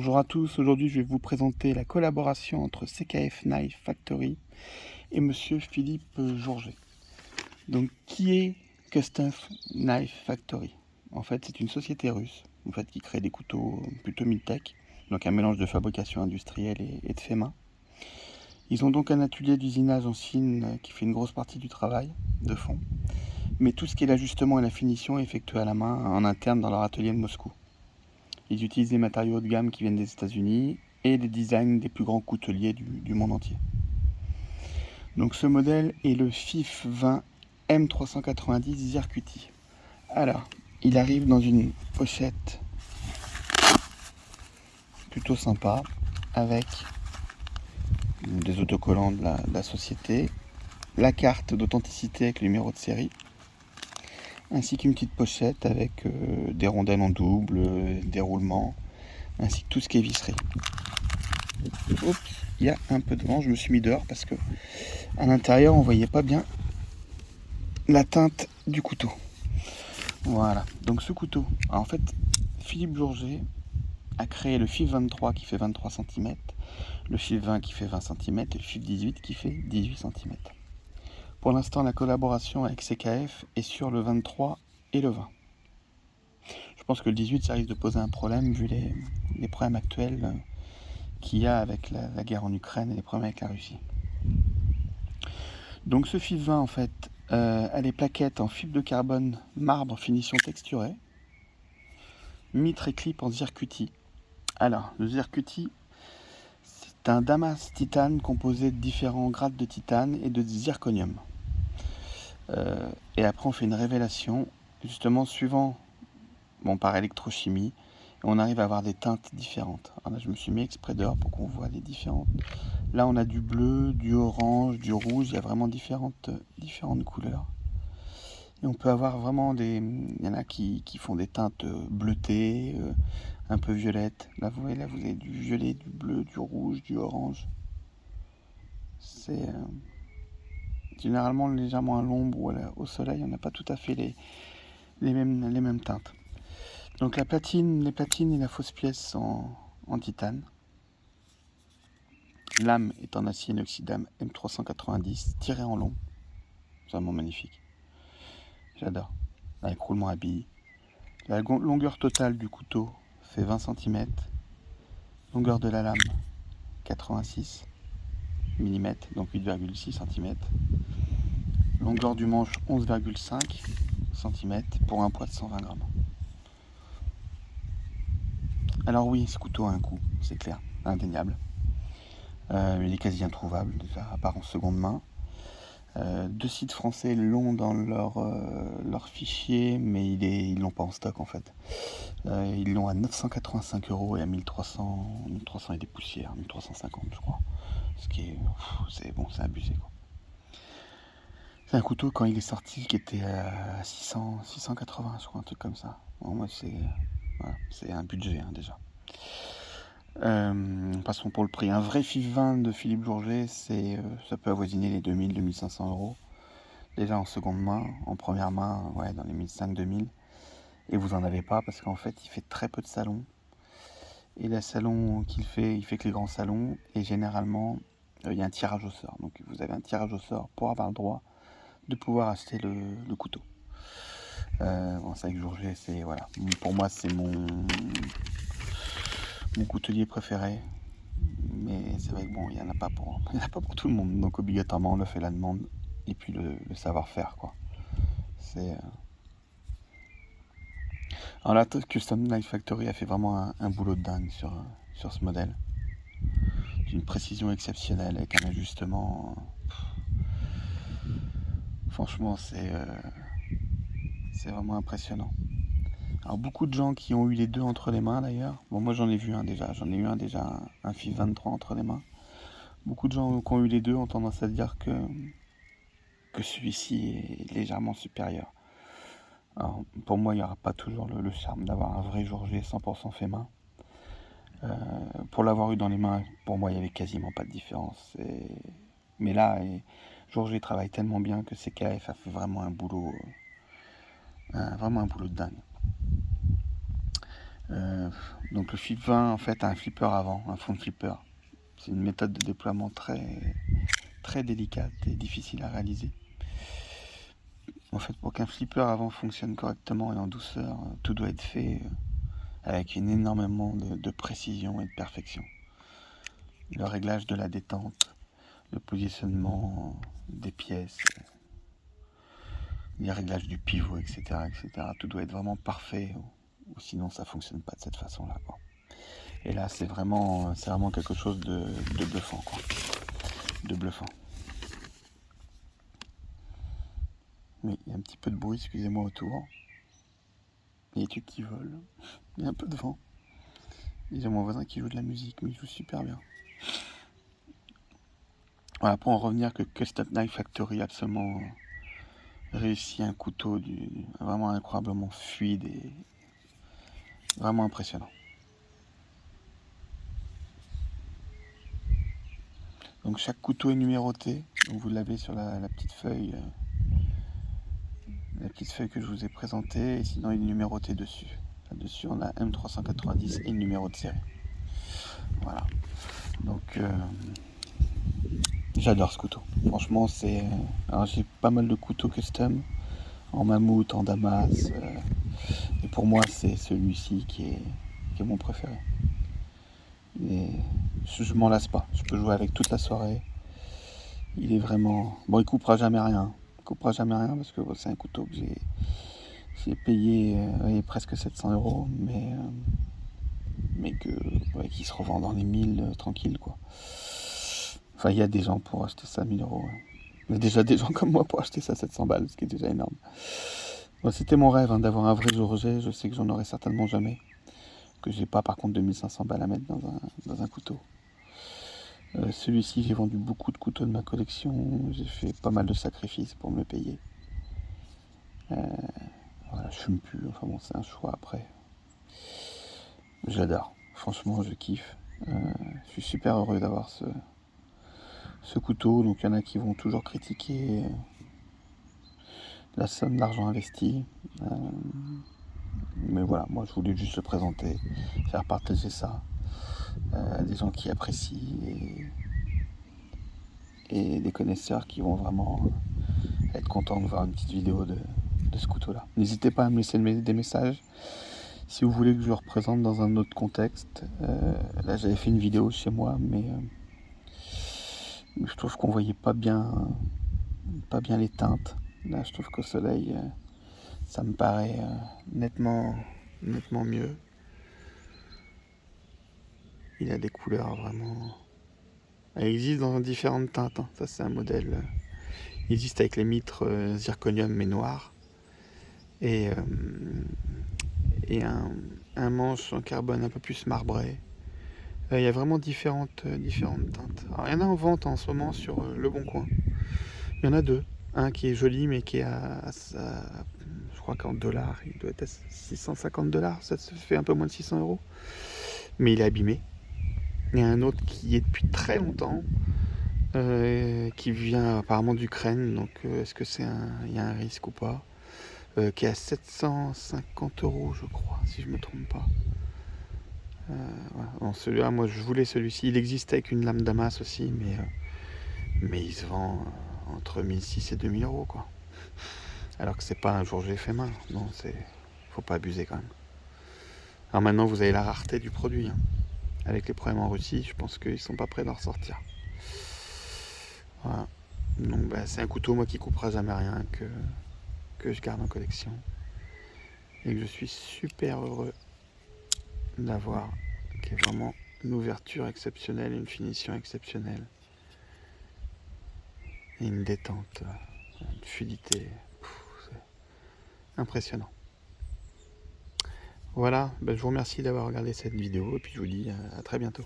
Bonjour à tous, aujourd'hui je vais vous présenter la collaboration entre CKF Knife Factory et Monsieur Philippe Jourget. Donc qui est Custom Knife Factory? En fait c'est une société russe qui crée des couteaux plutôt mid-tech, donc un mélange de fabrication industrielle et de fait main. Ils ont donc un atelier d'usinage en Chine qui fait une grosse partie du travail de fond, mais tout ce qui est l'ajustement et la finition est effectué à la main en interne dans leur atelier de Moscou. Ils utilisent des matériaux haut de gamme qui viennent des États-Unis et les designs des plus grands couteliers du monde entier. Donc ce modèle est le FIF 20 M390 Zircuti. Alors, il arrive dans une pochette plutôt sympa avec des autocollants de la société, la carte d'authenticité avec le numéro de série, ainsi qu'une petite pochette avec des rondelles en double, des roulements, ainsi que tout ce qui est visserie. Oups, il y a un peu de vent, je me suis mis dehors parce que à l'intérieur on voyait pas bien la teinte du couteau. Voilà, donc ce couteau, en fait Philippe Jourget a créé le FIF 23 qui fait 23 cm, le FIF 20 qui fait 20 cm et le FIF 18 qui fait 18 cm. Pour l'instant la collaboration avec CKF est sur le 23 et le 20. Je pense que le 18 ça risque de poser un problème vu les problèmes actuels qu'il y a avec la guerre en Ukraine et les problèmes avec la Russie. Donc ce FIF 20 en fait a les plaquettes en fibre de carbone marbre finition texturée, mitre et clip en zircuti. Alors le zircuti c'est un damas titane composé de différents grades de titane et de zirconium. Et après on fait une révélation justement suivant par électrochimie. On arrive à avoir des teintes différentes. Alors là, je me suis mis exprès dehors pour qu'on voit les différentes. Là, on a du bleu, du orange, du rouge. Il y a vraiment différentes couleurs. Et on peut avoir vraiment il y en a qui font des teintes bleutées, un peu violettes. Là, vous avez du violet, du bleu, du rouge, du orange. C'est généralement légèrement à l'ombre ou au soleil. On n'a pas tout à fait les mêmes teintes. Donc les platines et la fausse pièce sont en titane. Lame est en acier inoxydable M390 tiré en long. C'est vraiment magnifique. J'adore. Avec roulement à billes. La longueur totale du couteau fait 20 cm. Longueur de la lame 86 mm, donc 8,6 cm. Longueur du manche 11,5 cm pour un poids de 120 grammes. Alors oui, ce couteau a un coût, c'est clair, indéniable. Il est quasi introuvable, déjà, à part en seconde main. Deux sites français l'ont dans leur fichier, mais ils l'ont pas en stock en fait. Ils l'ont à 985 € et à 1300 et des poussières, 1350 je crois. Ce qui est, c'est abusé quoi. C'est un couteau quand il est sorti qui était à 680 je crois, un truc comme ça. Bon, moi c'est un budget déjà. Passons pour le prix. Un vrai FIF 20 de Philippe Jourget, ça peut avoisiner les 2000-2500 €. Déjà en seconde main, en première main, dans les 1500-2000. Et vous en avez pas parce qu'en fait, il fait très peu de salons. Et les salons qu'il fait, il fait que les grands salons. Et généralement, il y a un tirage au sort. Donc vous avez un tirage au sort pour avoir le droit de pouvoir acheter le couteau. C'est avec Jourget, pour moi, c'est mon coutelier préféré. Mais c'est vrai que il y en a pas pour tout le monde. Donc obligatoirement, on le fait la demande. Et puis le savoir-faire, quoi. Alors la Custom Knife Factory a fait vraiment un boulot de dingue sur ce modèle. D'une précision exceptionnelle avec un ajustement. Franchement, c'est vraiment impressionnant. Alors beaucoup de gens qui ont eu les deux entre les mains d'ailleurs. Bon, moi j'en ai vu un déjà. J'en ai eu un déjà, un FIF 23 entre les mains. Beaucoup de gens qui ont eu les deux ont tendance à dire que celui-ci est légèrement supérieur. Alors, pour moi, il n'y aura pas toujours le charme d'avoir un vrai Jourget 100% fait main. Pour l'avoir eu dans les mains, pour moi, il n'y avait quasiment pas de différence. Mais là, Jourget travaille tellement bien que CKF a fait vraiment un boulot de dingue. Donc le Flip 20 en fait a un flipper avant, un fond de flipper. C'est une méthode de déploiement très délicate et difficile à réaliser. En fait, pour qu'un flipper avant fonctionne correctement et en douceur, tout doit être fait avec énormément de précision et de perfection. Le réglage de la détente, le positionnement des pièces, les réglages du pivot, etc., etc. Tout doit être vraiment parfait, ou sinon ça fonctionne pas de cette façon-là, quoi. Et là, c'est vraiment quelque chose de bluffant, quoi. De bluffant. Mais il y a un petit peu de bruit, excusez-moi, autour. Il y a des trucs qui volent. Il y a un peu de vent. Il y a mon voisin qui joue de la musique, mais il joue super bien. Voilà, pour en revenir que Custom Knife Factory a absolument réussi un couteau vraiment incroyablement fluide et vraiment impressionnant. Donc chaque couteau est numéroté, donc vous l'avez sur la petite feuille que je vous ai présentée, et sinon il est numéroté dessus. Là-dessus on a M390 et le numéro de série. Voilà. Donc j'adore ce couteau. Franchement c'est. Alors j'ai pas mal de couteaux custom, en mammouth, en damas. Et pour moi c'est celui-ci qui est mon préféré. Et je m'en lasse pas. Je peux jouer avec toute la soirée. Il est vraiment. Bon, il coupera jamais rien. Il coupera jamais rien parce que c'est un couteau que j'ai payé presque 700 euros, mais qui se revend dans les 1000 tranquille, quoi. Enfin, il y a des gens pour acheter ça à 1000 euros. Ouais. Il y a déjà des gens comme moi pour acheter ça à 700 balles, ce qui est déjà énorme. Bon, c'était mon rêve d'avoir un vrai J. Je sais que j'en aurai certainement jamais. Que j'ai pas par contre 2500 balles à mettre dans un couteau. Celui-ci, j'ai vendu beaucoup de couteaux de ma collection. J'ai fait pas mal de sacrifices pour me le payer. Voilà, je fume plus. Enfin bon, c'est un choix après. J'adore. Franchement, je kiffe. Je suis super heureux d'avoir ce couteau. Donc il y en a qui vont toujours critiquer la somme d'argent investi. Mais voilà, moi je voulais juste le présenter, faire partager ça à des gens qui apprécient et des connaisseurs qui vont vraiment être contents de voir une petite vidéo de ce couteau-là. N'hésitez pas à me laisser des messages si vous voulez que je le représente dans un autre contexte. Là j'avais fait une vidéo chez moi, mais je trouve qu'on voyait pas bien les teintes. Là je trouve qu'au soleil ça me paraît nettement mieux. Il a des couleurs vraiment. Elle existe dans différentes teintes. Hein. Ça c'est un modèle. Il existe avec les mitres zirconium mais noir. Et un manche en carbone un peu plus marbré. Il y a vraiment différentes teintes. Alors, il y en a en vente en ce moment sur Le Bon Coin. Il y en a deux. Un qui est joli mais qui est je crois qu'en dollars, il doit être à 650 $. Ça se fait un peu moins de 600 euros. Mais il est abîmé. Il y a un autre qui est depuis très longtemps. Qui vient apparemment d'Ukraine. Donc est-ce que il y a un risque ou pas, qui est à 750 euros je crois, si je me trompe pas. Voilà. Bon, celui-là, moi je voulais celui-ci. Il existe avec une lame Damas aussi, mais il se vend entre 1600 et 2000 euros, quoi. Alors que c'est pas un jour j'ai fait main. Non, faut pas abuser quand même. Alors maintenant vous avez la rareté du produit. Hein. Avec les problèmes en Russie, je pense qu'ils sont pas prêts d'en ressortir. Voilà. Donc c'est un couteau moi qui coupera jamais rien, que je garde en collection. Et que je suis super heureux d'avoir, qui est vraiment une ouverture exceptionnelle, une finition exceptionnelle et une détente, une fluidité, c'est impressionnant. Voilà, je vous remercie d'avoir regardé cette vidéo et puis je vous dis à très bientôt.